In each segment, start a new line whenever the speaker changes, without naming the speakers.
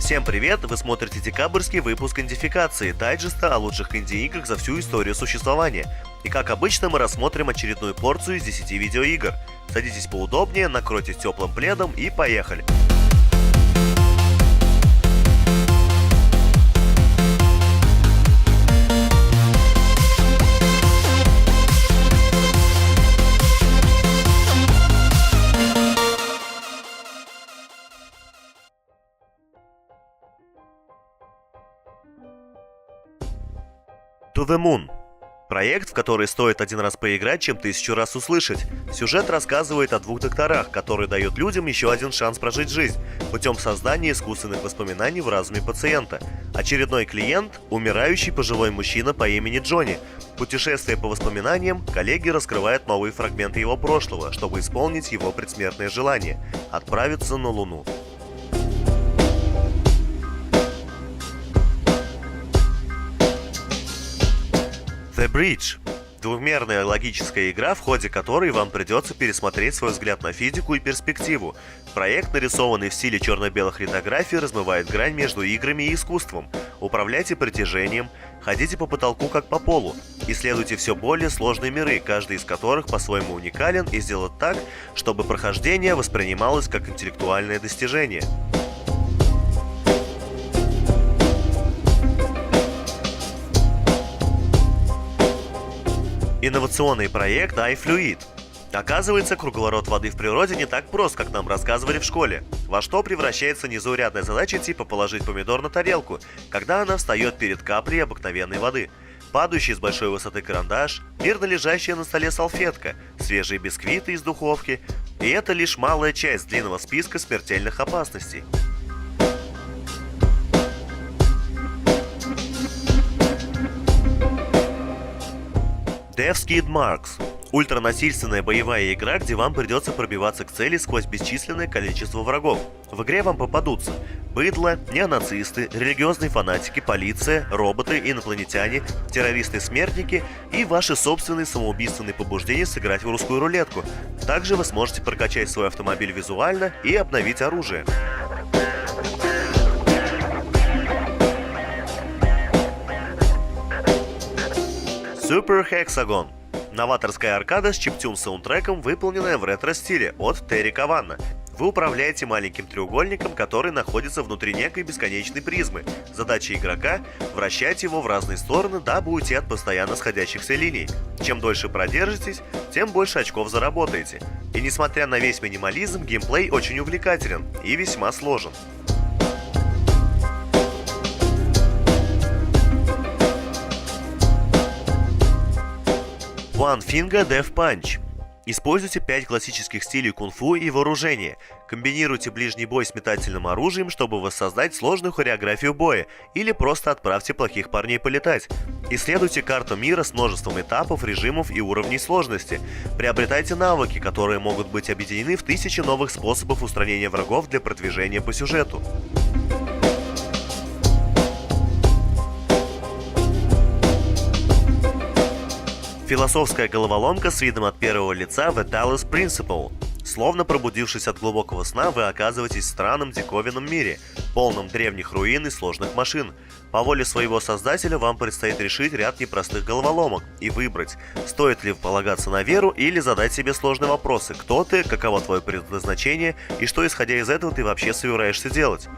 Всем привет! Вы смотрите декабрьский выпуск индификации, дайджеста о лучших инди-играх за всю историю существования. И как обычно, мы рассмотрим очередную порцию из 10 видеоигр. Садитесь поудобнее, накройтесь теплым пледом и поехали! To the Moon. Проект, в который стоит один раз поиграть, чем 1000 раз услышать. Сюжет рассказывает о двух докторах, которые дают людям еще один шанс прожить жизнь путем создания искусственных воспоминаний в разуме пациента. Очередной клиент – умирающий пожилой мужчина по имени Джонни. Путешествуя по воспоминаниям, коллеги раскрывают новые фрагменты его прошлого, чтобы исполнить его предсмертное желание – отправиться на Луну. The Bridge – двухмерная логическая игра, в ходе которой вам придется пересмотреть свой взгляд на физику и перспективу. Проект, нарисованный в стиле черно-белых литографий, размывает грань между играми и искусством. Управляйте притяжением, ходите по потолку как по полу, исследуйте все более сложные миры, каждый из которых по-своему уникален, и сделать так, чтобы прохождение воспринималось как интеллектуальное достижение. Инновационный проект iFluid. Оказывается, круговорот воды в природе не так прост, как нам рассказывали в школе. Во что превращается незаурядная задача типа положить помидор на тарелку, когда она встает перед каплей обыкновенной воды. Падающий с большой высоты карандаш, мирно лежащая на столе салфетка, свежие бисквиты из духовки. И это лишь малая часть длинного списка смертельных опасностей. Death Skid Marks – ультранасильственная боевая игра, где вам придется пробиваться к цели сквозь бесчисленное количество врагов. В игре вам попадутся быдло, неонацисты, религиозные фанатики, полиция, роботы, инопланетяне, террористы-смертники и ваши собственные самоубийственные побуждения сыграть в русскую рулетку. Также вы сможете прокачать свой автомобиль визуально и обновить оружие. Super Hexagon – новаторская аркада с чиптюн-саундтреком, выполненная в ретро-стиле от Терри Каванна. Вы управляете маленьким треугольником, который находится внутри некой бесконечной призмы. Задача игрока – вращать его в разные стороны, дабы уйти от постоянно сходящихся линий. Чем дольше продержитесь, тем больше очков заработаете. И несмотря на весь минимализм, геймплей очень увлекателен и весьма сложен. One Finger Death Punch. Используйте 5 классических стилей кунг-фу и вооружения. Комбинируйте ближний бой с метательным оружием, чтобы воссоздать сложную хореографию боя, или просто отправьте плохих парней полетать. Исследуйте карту мира с множеством этапов, режимов и уровней сложности. Приобретайте навыки, которые могут быть объединены в 1000 новых способов устранения врагов для продвижения по сюжету. Философская головоломка с видом от первого лица The Talos Principle. Словно пробудившись от глубокого сна, вы оказываетесь в странном диковинном мире, полном древних руин и сложных машин. По воле своего создателя вам предстоит решить ряд непростых головоломок и выбрать, стоит ли полагаться на веру или задать себе сложные вопросы: кто ты, каково твое предназначение и что, исходя из этого, ты вообще собираешься делать.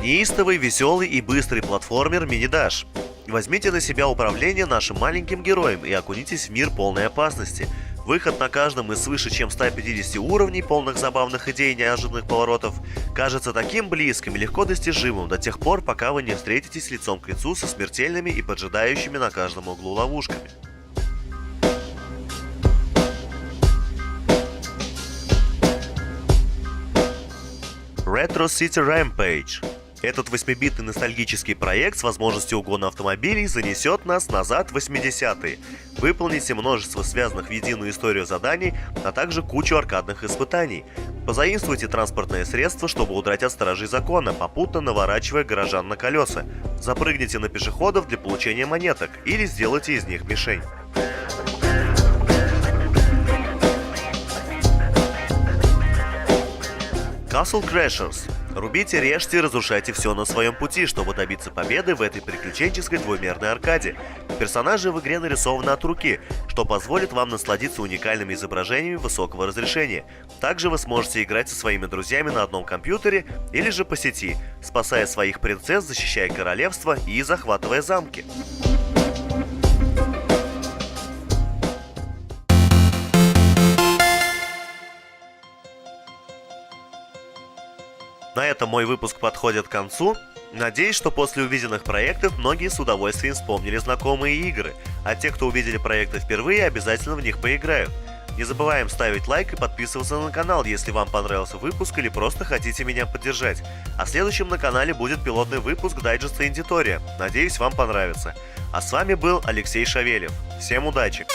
Неистовый, веселый и быстрый платформер Mini Dash. Возьмите на себя управление нашим маленьким героем и окунитесь в мир полной опасности. Выход на каждом из свыше чем 150 уровней, полных забавных идей и неожиданных поворотов, кажется таким близким и легко достижимым до тех пор, пока вы не встретитесь лицом к лицу со смертельными и поджидающими на каждом углу ловушками. Retro City Rampage. Этот 8-битный ностальгический проект с возможностью угона автомобилей занесет нас назад в 80-е. Выполните множество связанных в единую историю заданий, а также кучу аркадных испытаний. Позаимствуйте транспортное средство, чтобы удрать от стражей закона, попутно наворачивая горожан на колеса. Запрыгните на пешеходов для получения монеток или сделайте из них мишень. Castle Crashers. Рубите, режьте и разрушайте все на своем пути, чтобы добиться победы в этой приключенческой двумерной аркаде. Персонажи в игре нарисованы от руки, что позволит вам насладиться уникальными изображениями высокого разрешения. Также вы сможете играть со своими друзьями на одном компьютере или же по сети, спасая своих принцесс, защищая королевство и захватывая замки. На этом мой выпуск подходит к концу. Надеюсь, что после увиденных проектов многие с удовольствием вспомнили знакомые игры, а те, кто увидели проекты впервые, обязательно в них поиграют. Не забываем ставить лайк и подписываться на канал, если вам понравился выпуск или просто хотите меня поддержать. А следующим на канале будет пилотный выпуск дайджеста Индитория. Надеюсь, вам понравится. А с вами был Алексей Шавелев. Всем удачи!